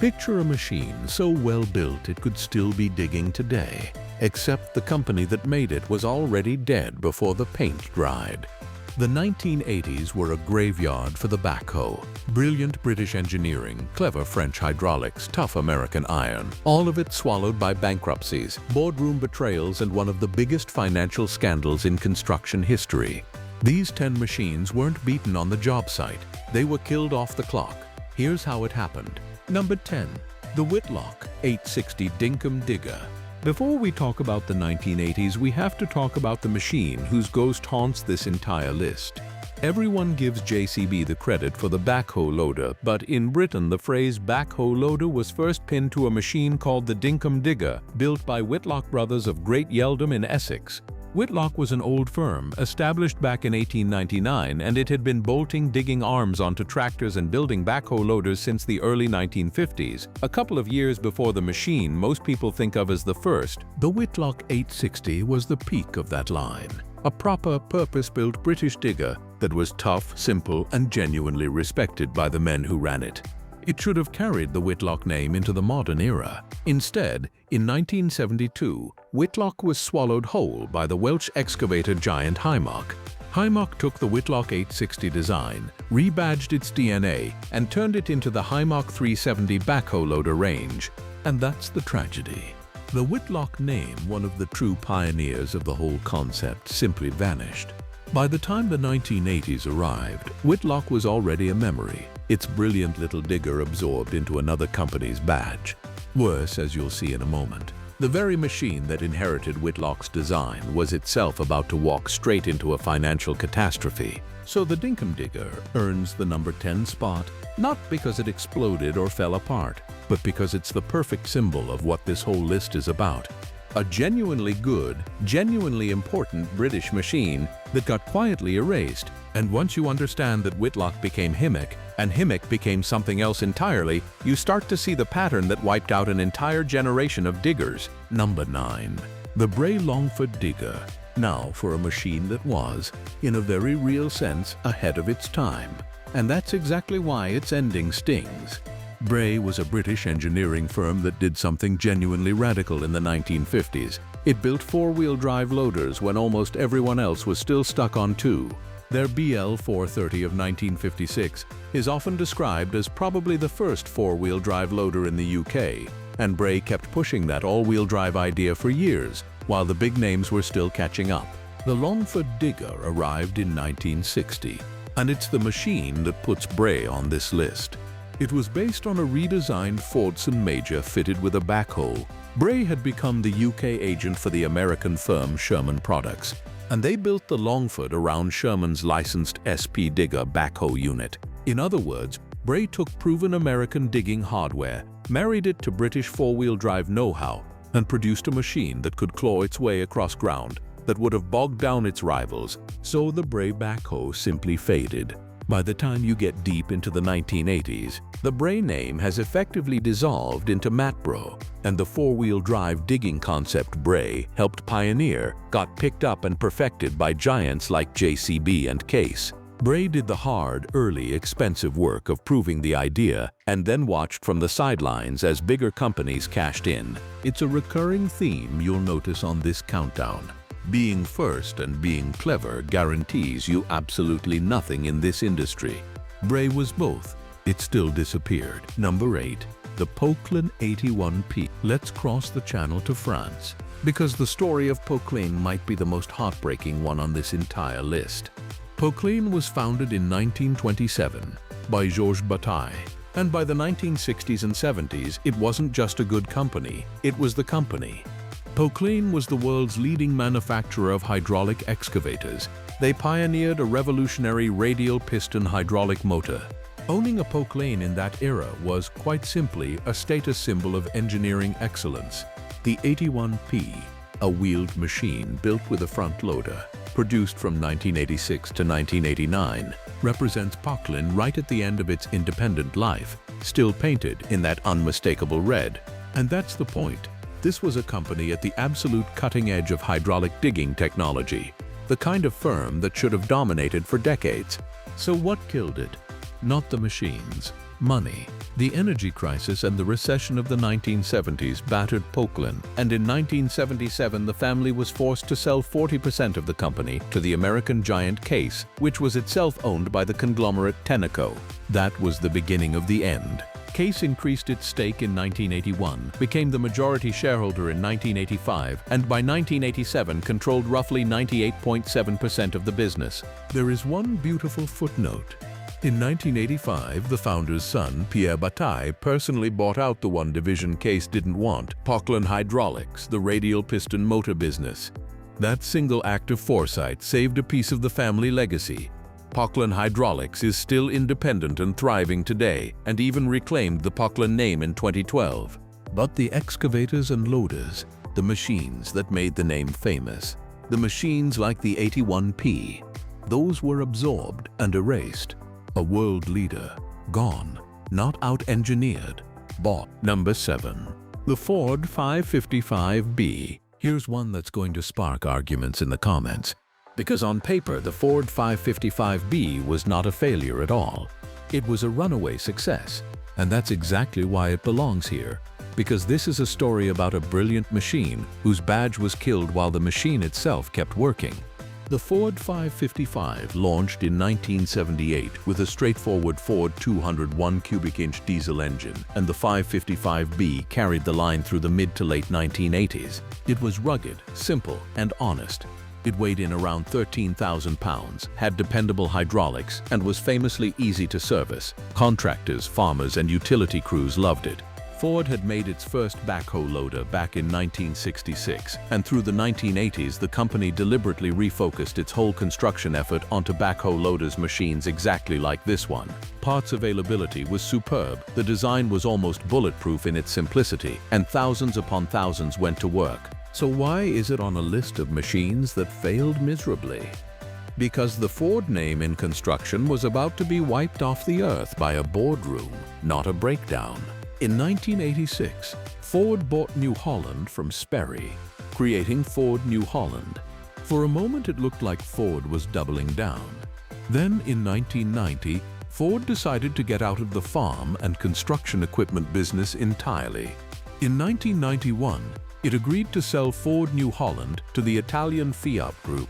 Picture a machine so well built it could still be digging today, except the company that made it was already dead before the paint dried. The 1980s were a graveyard for the backhoe. Brilliant British engineering, clever French hydraulics, tough American iron, all of it swallowed by bankruptcies, boardroom betrayals, and one of the biggest financial scandals in construction history. These 10 machines weren't beaten on the job site. They were killed off the clock. Here's how it happened. Number 10. The Whitlock HD60 Dinkum Digger. Before we talk about the 1980s, we have to talk about the machine whose ghost haunts this entire list. Everyone gives JCB the credit for the backhoe loader, but in Britain the phrase backhoe loader was first pinned to a machine called the Dinkum Digger, built by Whitlock brothers of Great Yeldham in Essex. Whitlock was an old firm, established back in 1899, and it had been bolting digging arms onto tractors and building backhoe loaders since the early 1950s. A couple of years before the machine most people think of as the first, the Whitlock 860 was the peak of that line. A proper, purpose-built British digger that was tough, simple, and genuinely respected by the men who ran it. It should have carried the Whitlock name into the modern era. Instead, in 1972, Whitlock was swallowed whole by the Welsh excavator giant Hymac. Hymac took the Whitlock 860 design, rebadged its DNA, and turned it into the Hymac 370 backhoe loader range. And that's the tragedy. The Whitlock name, one of the true pioneers of the whole concept, simply vanished. By the time the 1980s arrived, Whitlock was already a memory, its brilliant little digger absorbed into another company's badge. Worse, as you'll see in a moment, the very machine that inherited Whitlock's design was itself about to walk straight into a financial catastrophe. So the Dinkum Digger earns the number 10 spot, not because it exploded or fell apart, but because it's the perfect symbol of what this whole list is about. A genuinely good, genuinely important British machine that got quietly erased. And once you understand that Whitlock became Himac, and Himac became something else entirely, you start to see the pattern that wiped out an entire generation of diggers. Number 9. The Bray Longford Digger. Now for a machine that was, in a very real sense, ahead of its time. And that's exactly why its ending stings. Bray was a British engineering firm that did something genuinely radical in the 1950s. It built four-wheel drive loaders when almost everyone else was still stuck on two. Their BL 430 of 1956 is often described as probably the first four-wheel drive loader in the UK, and Bray kept pushing that all-wheel drive idea for years, while the big names were still catching up. The Longford Digger arrived in 1960, and it's the machine that puts Bray on this list. It was based on a redesigned Fordson Major fitted with a backhoe. Bray had become the UK agent for the American firm Sherman Products, and they built the Longford around Sherman's licensed SP Digger backhoe unit. In other words, Bray took proven American digging hardware, married it to British four-wheel drive know-how, and produced a machine that could claw its way across ground that would have bogged down its rivals. So the Bray backhoe simply faded. By the time you get deep into the 1980s, the Bray name has effectively dissolved into Matbro, and the four-wheel drive digging concept Bray helped pioneer got picked up and perfected by giants like JCB and Case. Bray did the hard, early, expensive work of proving the idea and then watched from the sidelines as bigger companies cashed in. It's a recurring theme you'll notice on this countdown. Being first and being clever guarantees you absolutely nothing in this industry. Bray was both. It still disappeared. Number 8. The Poclain 81P. Let's cross the channel to France, because the story of Poclain might be the most heartbreaking one on this entire list. Poclain was founded in 1927 by Georges Bataille, and by the 1960s and 70s it wasn't just a good company, it was the company. Poclain was the world's leading manufacturer of hydraulic excavators. They pioneered a revolutionary radial piston hydraulic motor. Owning a Poclain in that era was, quite simply, a status symbol of engineering excellence. The 81P, a wheeled machine built with a front loader, produced from 1986 to 1989, represents Poclain right at the end of its independent life, still painted in that unmistakable red. And that's the point. This was a company at the absolute cutting edge of hydraulic digging technology, the kind of firm that should have dominated for decades. So what killed it? Not the machines, Money. The energy crisis and the recession of the 1970s battered Poclain, and in 1977 the family was forced to sell 40% of the company to the American giant Case, which was itself owned by the conglomerate Tenneco. That was the beginning of the end. Case increased its stake in 1981, became the majority shareholder in 1985, and by 1987 controlled roughly 98.7% of the business. There is one beautiful footnote. In 1985, the founder's son, Pierre Bataille, personally bought out the one division Case didn't want, Poclain Hydraulics, the radial piston motor business. That single act of foresight saved a piece of the family legacy. Poclain Hydraulics is still independent and thriving today, and even reclaimed the Poclain name in 2012. But the excavators and loaders, the machines that made the name famous, the machines like the 81P, those were absorbed and erased. A world leader, gone, not out-engineered, bought. Number 7. The Ford 555B. Here's one that's going to spark arguments in the comments. Because on paper, the Ford 555B was not a failure at all. It was a runaway success, and that's exactly why it belongs here. Because this is a story about a brilliant machine whose badge was killed while the machine itself kept working. The Ford 555 launched in 1978 with a straightforward Ford 201 cubic inch diesel engine, and the 555B carried the line through the mid to late 1980s. It was rugged, simple, and honest. It weighed in around 13,000 pounds, had dependable hydraulics, and was famously easy to service. Contractors, farmers, and utility crews loved it. Ford had made its first backhoe loader back in 1966, and through the 1980s the company deliberately refocused its whole construction effort onto backhoe loaders machines exactly like this one. Parts availability was superb, the design was almost bulletproof in its simplicity, and thousands upon thousands went to work. So why is it on a list of machines that failed miserably? Because the Ford name in construction was about to be wiped off the earth by a boardroom, not a breakdown. In 1986, Ford bought New Holland from Sperry, creating Ford New Holland. For a moment it looked like Ford was doubling down. Then in 1990, Ford decided to get out of the farm and construction equipment business entirely. In 1991, it agreed to sell Ford New Holland to the Italian Fiat Group.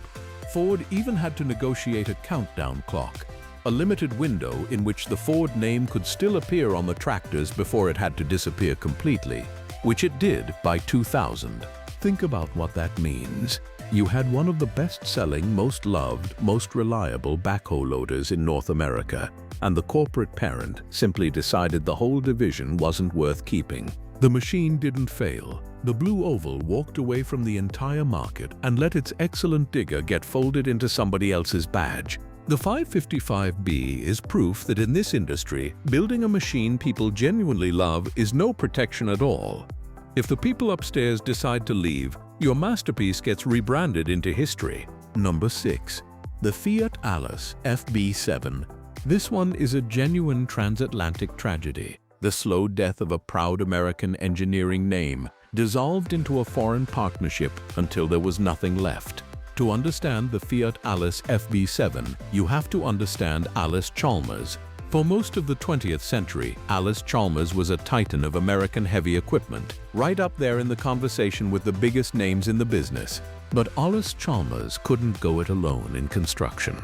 Ford even had to negotiate a countdown clock, a limited window in which the Ford name could still appear on the tractors before it had to disappear completely, which it did by 2000. Think about what that means. You had one of the best-selling, most loved, most reliable backhoe loaders in North America, and the corporate parent simply decided the whole division wasn't worth keeping. The machine didn't fail. The Blue Oval walked away from the entire market and let its excellent digger get folded into somebody else's badge. The 555B is proof that in this industry, building a machine people genuinely love is no protection at all. If the people upstairs decide to leave, your masterpiece gets rebranded into history. Number 6. The Fiat-Allis FB7. This one is a genuine transatlantic tragedy. The slow death of a proud American engineering name, dissolved into a foreign partnership until there was nothing left. To understand the Fiat-Allis FB7, you have to understand Allis Chalmers. For most of the 20th century, Allis Chalmers was a titan of American heavy equipment, right up there in the conversation with the biggest names in the business. But Allis Chalmers couldn't go it alone in construction.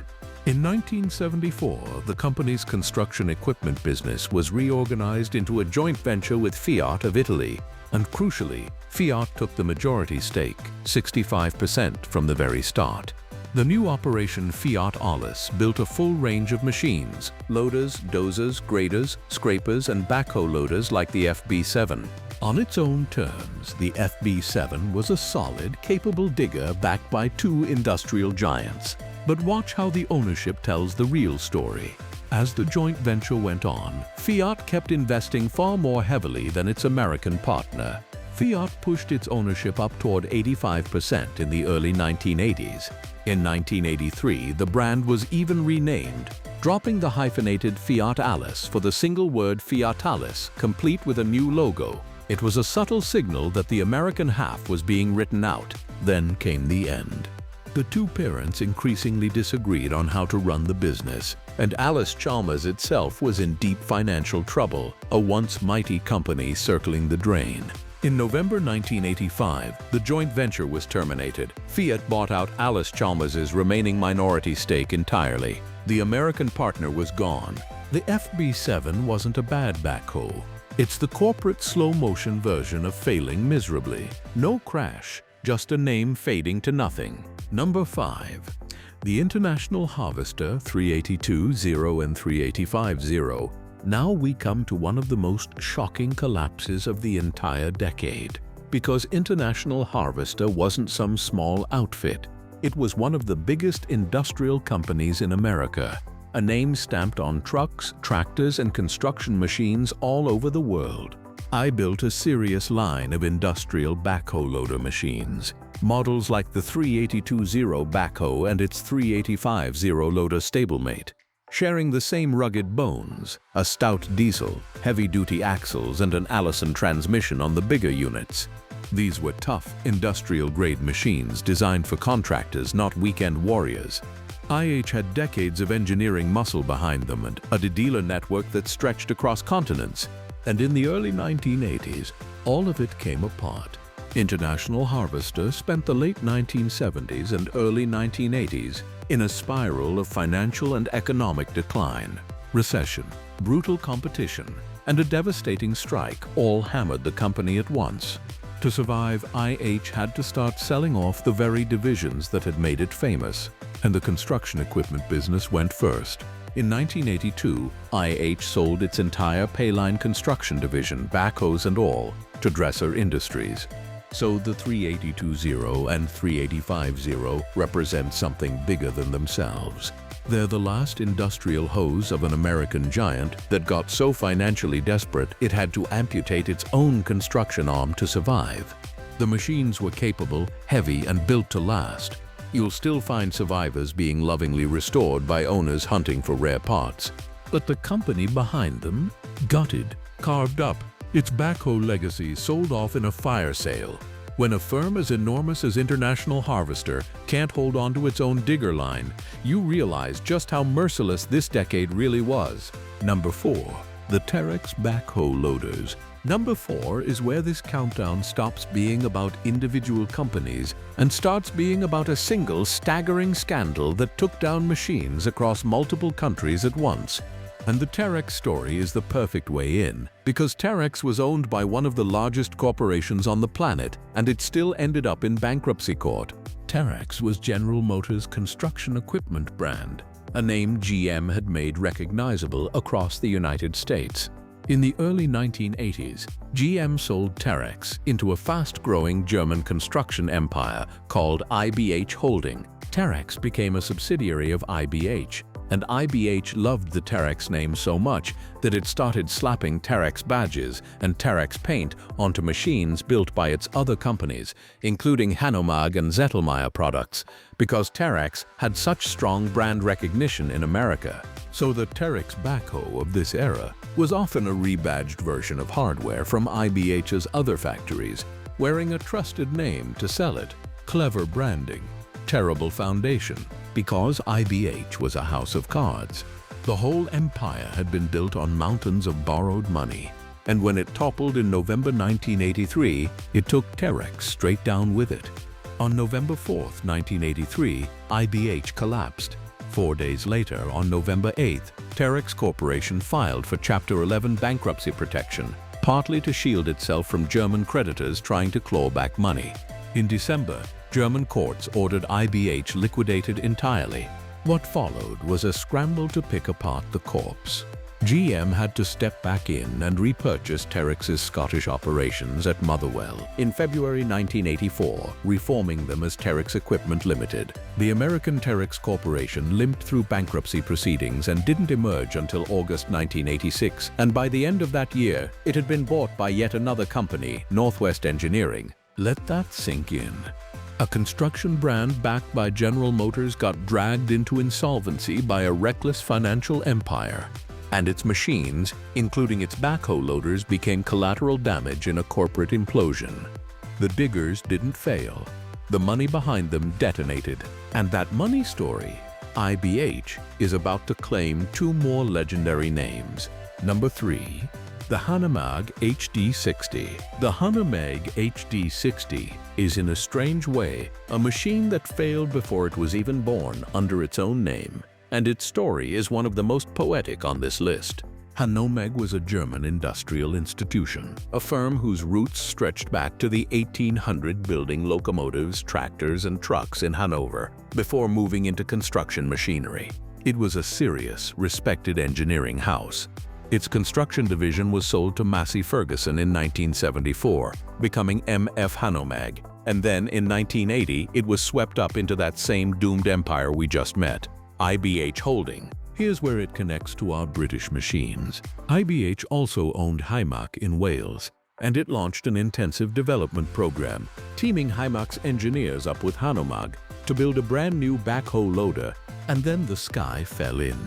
In 1974, the company's construction equipment business was reorganized into a joint venture with Fiat of Italy. And crucially, Fiat took the majority stake, 65% from the very start. The new operation Fiat-Allis built a full range of machines, loaders, dozers, graders, scrapers, and backhoe loaders like the FB7. On its own terms, the FB7 was a solid, capable digger backed by two industrial giants. But watch how the ownership tells the real story. As the joint venture went on, Fiat kept investing far more heavily than its American partner. Fiat pushed its ownership up toward 85% in the early 1980s. In 1983, the brand was even renamed, dropping the hyphenated Fiat-Allis for the single word Fiat-Allis, complete with a new logo. It was a subtle signal that the American half was being written out. Then came the end. The two parents increasingly disagreed on how to run the business, and Allis-Chalmers itself was in deep financial trouble, a once mighty company circling the drain. In November 1985, the joint venture was terminated. Fiat bought out Allis-Chalmers' remaining minority stake entirely. The American partner was gone. The FB7 wasn't a bad backhoe. It's the corporate slow-motion version of failing miserably. No crash, just a name fading to nothing. Number 5. The International Harvester 382-0 and 385-0. Now we come to one of the most shocking collapses of the entire decade. Because International Harvester wasn't some small outfit. It was one of the biggest industrial companies in America. A name stamped on trucks, tractors, and construction machines all over the world. I built a serious line of industrial backhoe loader machines. Models like the 382-0 backhoe and its 385-0 loader stablemate. Sharing the same rugged bones, a stout diesel, heavy-duty axles, and an Allison transmission on the bigger units. These were tough, industrial-grade machines designed for contractors, not weekend warriors. IH had decades of engineering muscle behind them and a dealer network that stretched across continents. And in the early 1980s, all of it came apart. International Harvester spent the late 1970s and early 1980s in a spiral of financial and economic decline. Recession, brutal competition, and a devastating strike all hammered the company at once. To survive, IH had to start selling off the very divisions that had made it famous, and the construction equipment business went first. In 1982, IH sold its entire Poclain construction division, backhoes and all, to Dresser Industries. So the 382-0 and 385-0 represent something bigger than themselves. They're the last industrial hose of an American giant that got so financially desperate it had to amputate its own construction arm to survive. The machines were capable, heavy, and built to last. You'll still find survivors being lovingly restored by owners hunting for rare parts. But the company behind them, gutted, carved up, its backhoe legacy sold off in a fire sale. When a firm as enormous as International Harvester can't hold on to its own digger line, you realize just how merciless this decade really was. Number 4. The Terex backhoe loaders. Number 4 is where this countdown stops being about individual companies and starts being about a single staggering scandal that took down machines across multiple countries at once. And the Terex story is the perfect way in, because Terex was owned by one of the largest corporations on the planet, and it still ended up in bankruptcy court. Terex was General Motors' construction equipment brand, a name GM had made recognizable across the United States. In the early 1980s, GM sold Terex into a fast-growing German construction empire called IBH Holding. Terex became a subsidiary of IBH, and IBH loved the Terex name so much that it started slapping Terex badges and Terex paint onto machines built by its other companies, including Hanomag and Zettelmeyer products, because Terex had such strong brand recognition in America. So the Terex backhoe of this era was often a rebadged version of hardware from IBH's other factories, wearing a trusted name to sell it. Clever branding, terrible foundation, because IBH was a house of cards. The whole empire had been built on mountains of borrowed money, and when it toppled in November 1983, it took Terex straight down with it. On November 4th, 1983, IBH collapsed. 4 days later, on November 8th, Terex Corporation filed for Chapter 11 bankruptcy protection, partly to shield itself from German creditors trying to claw back money. In December, German courts ordered IBH liquidated entirely. What followed was a scramble to pick apart the corpse. GM had to step back in and repurchase Terex's Scottish operations at Motherwell in February 1984, reforming them as Terex Equipment Limited. The American Terex Corporation limped through bankruptcy proceedings and didn't emerge until August 1986, and by the end of that year, it had been bought by yet another company, Northwest Engineering. Let that sink in. A construction brand backed by General Motors got dragged into insolvency by a reckless financial empire, and its machines, including its backhoe loaders, became collateral damage in a corporate implosion. The diggers didn't fail. the money behind them detonated. And that money story, IBH, is about to claim two more legendary names. Number 3. The Hanomag HD60. The Hanomag HD60 is, in a strange way, a machine that failed before it was even born under its own name, and its story is one of the most poetic on this list. Hanomag was a German industrial institution, a firm whose roots stretched back to the 1800 building locomotives, tractors, and trucks in Hanover before moving into construction machinery. It was a serious, respected engineering house. Its construction division was sold to Massey Ferguson in 1974, becoming MF Hanomag, and then in 1980 it was swept up into that same doomed empire we just met, IBH Holding. Here's where it connects to our British machines. IBH also owned Hymac in Wales, and it launched an intensive development program, teaming Hymac's engineers up with Hanomag to build a brand new backhoe loader, and then the sky fell in.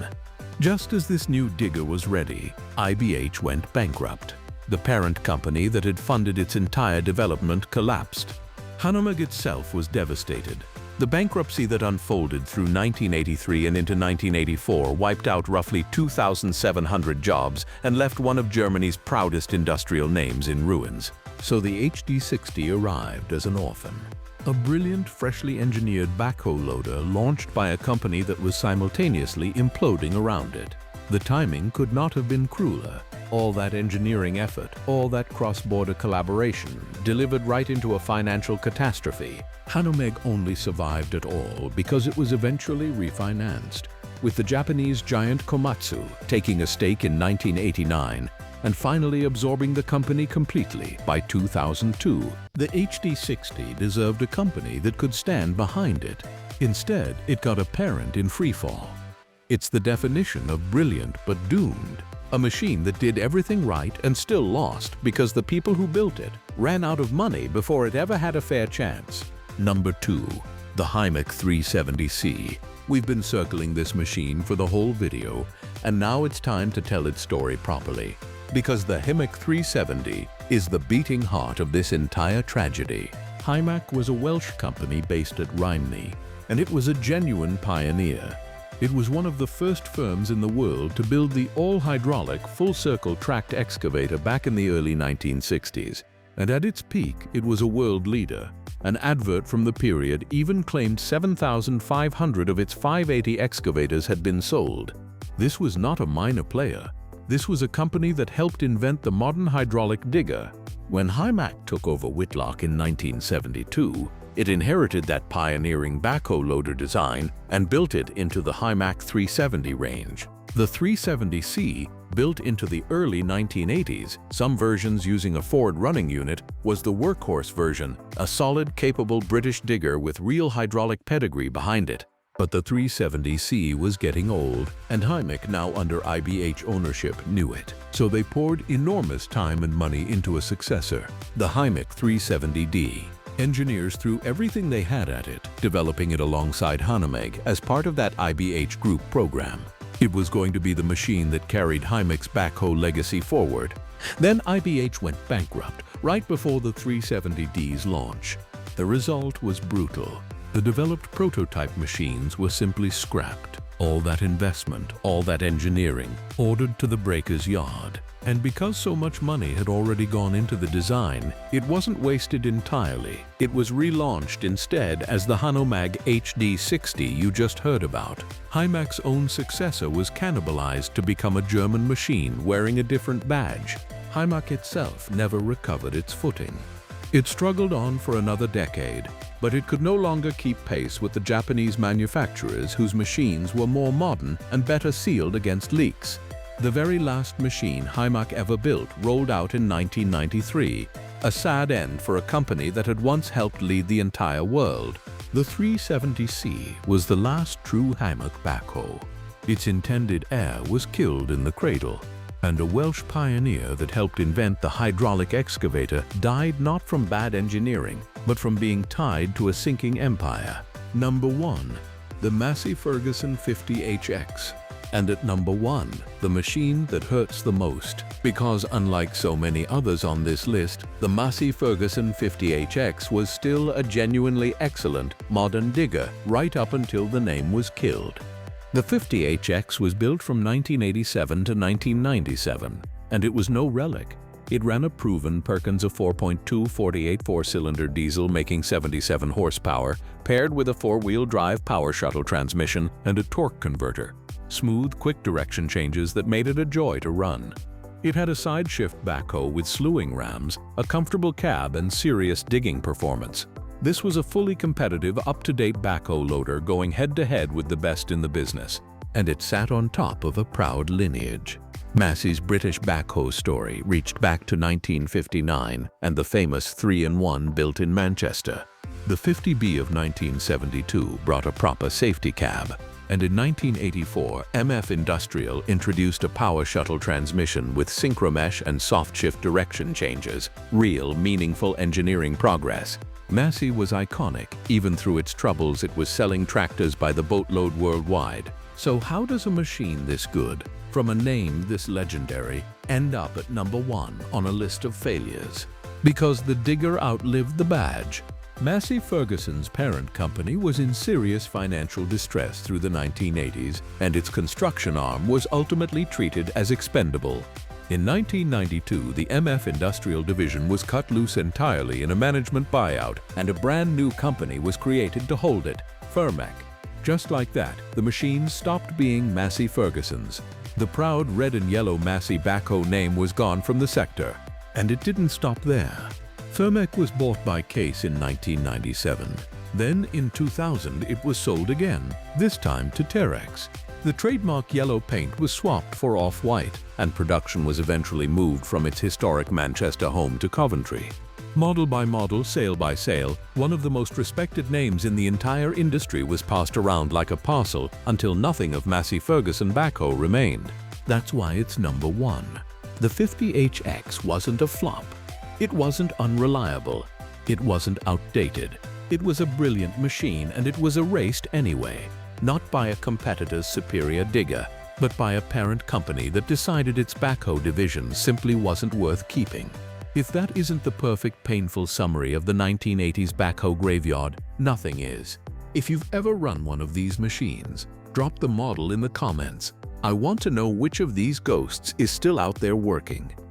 Just as this new digger was ready, IBH went bankrupt. The parent company that had funded its entire development collapsed. Hanomag itself was devastated. The bankruptcy that unfolded through 1983 and into 1984 wiped out roughly 2,700 jobs and left one of Germany's proudest industrial names in ruins. So the HD60 arrived as an orphan. A brilliant, freshly engineered backhoe loader launched by a company that was simultaneously imploding around it. The timing could not have been crueler. All that engineering effort, all that cross-border collaboration, delivered right into a financial catastrophe. Hanomag only survived at all because it was eventually refinanced, with the Japanese giant Komatsu taking a stake in 1989 and finally absorbing the company completely by 2002. The HD60 deserved a company that could stand behind it. Instead, it got a parent in freefall. It's the definition of brilliant but doomed. A machine that did everything right and still lost because the people who built it ran out of money before it ever had a fair chance. Number 2. The Hymac 370C. We've been circling this machine for the whole video, and now it's time to tell its story properly. Because the Hymac 370 is the beating heart of this entire tragedy. Hymac was a Welsh company based at Rhymney, and it was a genuine pioneer. It was one of the first firms in the world to build the all-hydraulic, full-circle tracked excavator back in the early 1960s. And at its peak, it was a world leader. An advert from the period even claimed 7,500 of its 580 excavators had been sold. This was not a minor player. This was a company that helped invent the modern hydraulic digger. When Himac took over Whitlock in 1972, it inherited that pioneering backhoe loader design and built it into the Hymac 370 range. The 370C, built into the early 1980s, some versions using a Ford running unit, was the workhorse version, a solid, capable British digger with real hydraulic pedigree behind it. But the 370C was getting old, and Hymac, now under IBH ownership, knew it. So they poured enormous time and money into a successor, the Hymac 370D. Engineers threw everything they had at it, developing it alongside Hanomag as part of that IBH group program. It was going to be the machine that carried Hymac's backhoe legacy forward. Then IBH went bankrupt right before the 370D's launch. The result was brutal. The developed prototype machines were simply scrapped. All that investment, all that engineering, ordered to the breaker's yard. And because so much money had already gone into the design, it wasn't wasted entirely. It was relaunched instead as the Hanomag HD60 you just heard about. Hymac's own successor was cannibalized to become a German machine wearing a different badge. Hymac itself never recovered its footing. It struggled on for another decade, but it could no longer keep pace with the Japanese manufacturers whose machines were more modern and better sealed against leaks. The very last machine Hymac ever built rolled out in 1993, a sad end for a company that had once helped lead the entire world. The 370C was the last true Hymac backhoe. Its intended heir was killed in the cradle, and a Welsh pioneer that helped invent the hydraulic excavator died not from bad engineering, but from being tied to a sinking empire. Number 1. The Massey Ferguson 50HX. And at number 1, the machine that hurts the most, because unlike so many others on this list, the Massey Ferguson 50HX was still a genuinely excellent modern digger right up until the name was killed. The 50HX was built from 1987 to 1997, and it was no relic. It ran a proven Perkins of 4.2 48 four-cylinder diesel making 77 horsepower, paired with a four-wheel drive power shuttle transmission and a torque converter. Smooth, quick direction changes that made it a joy to run. It had a side-shift backhoe with slewing rams, a comfortable cab, and serious digging performance. This was a fully competitive, up-to-date backhoe loader going head-to-head with the best in the business, and it sat on top of a proud lineage. Massey's British backhoe story reached back to 1959 and the famous 3-in-1 built in Manchester. The 50B of 1972 brought a proper safety cab, and in 1984, MF Industrial introduced a power shuttle transmission with synchromesh and soft shift direction changes, real, meaningful engineering progress. Massey was iconic. Even through its troubles, it was selling tractors by the boatload worldwide. So how does a machine this good, from a name this legendary, end up at number 1 on a list of failures? Because the digger outlived the badge. Massey Ferguson's parent company was in serious financial distress through the 1980s, and its construction arm was ultimately treated as expendable. In 1992, the MF Industrial Division was cut loose entirely in a management buyout, and a brand new company was created to hold it, Himac. Just like that, the machine stopped being Massey Ferguson's. The proud red and yellow Massey backhoe name was gone from the sector. And it didn't stop there. Himac was bought by Case in 1997. Then, in 2000, it was sold again, this time to Terex. The trademark yellow paint was swapped for off-white, and production was eventually moved from its historic Manchester home to Coventry. Model by model, sale by sale, one of the most respected names in the entire industry was passed around like a parcel until nothing of Massey Ferguson backhoe remained. That's why it's number 1. The 50HX wasn't a flop. It wasn't unreliable. It wasn't outdated. It was a brilliant machine, and it was erased anyway, not by a competitor's superior digger, but by a parent company that decided its backhoe division simply wasn't worth keeping. If that isn't the perfect, painful summary of the 1980s backhoe graveyard, nothing is. If you've ever run one of these machines, drop the model in the comments. I want to know which of these ghosts is still out there working.